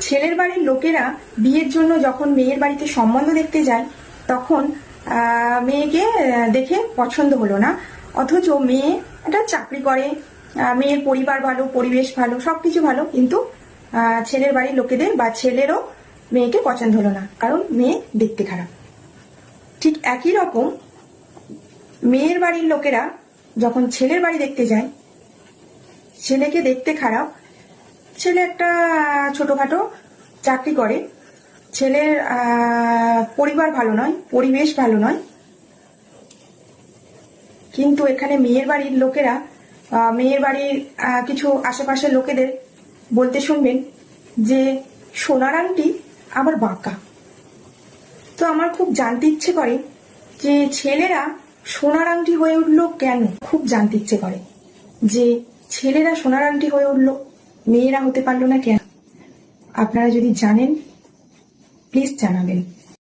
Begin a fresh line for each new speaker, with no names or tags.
ছেলের বাড়ির লোকেরা বিয়ের জন্য যখন মেয়ের বাড়িতে সম্বন্ধ দেখতে যায় তখন মেয়েকে দেখে পছন্দ হলো না, অথচ মেয়ে একটা চাকরি করে, মেয়ের পরিবার ভালো, পরিবেশ ভালো, সবকিছু ভালো, কিন্তু ছেলের বাড়ির লোকেদের বা ছেলেরও মেয়েকে পছন্দ হলো না, কারণ মেয়ে দেখতে খারাপ। ঠিক একই রকম মেয়ের বাড়ির লোকেরা যখন ছেলের বাড়ি দেখতে যায়, ছেলেকে দেখতে খারাপ, ছেলে একটা ছোটখাটো চাকরি করে, ছেলের পরিবার ভালো নয়, পরিবেশ ভালো নয়, কিন্তু এখানে মেয়ের বাড়ির লোকেরা মেয়ের বাড়ির কিছু আশেপাশের লোকেদের বলতে শুনবেন যে সোনার আংটি আবার বাঁকা। তো আমার খুব জানতে ইচ্ছে করে যে ছেলেরা সোনার আংটি হয়ে উঠলো কেন, খুব জানতে ইচ্ছে করে যে ছেলেরা সোনার আংটি হয়ে উঠলো, মেয়েরা হতে পারলো না কেন। আপনারা যদি জানেন প্লিজ জানাবেন।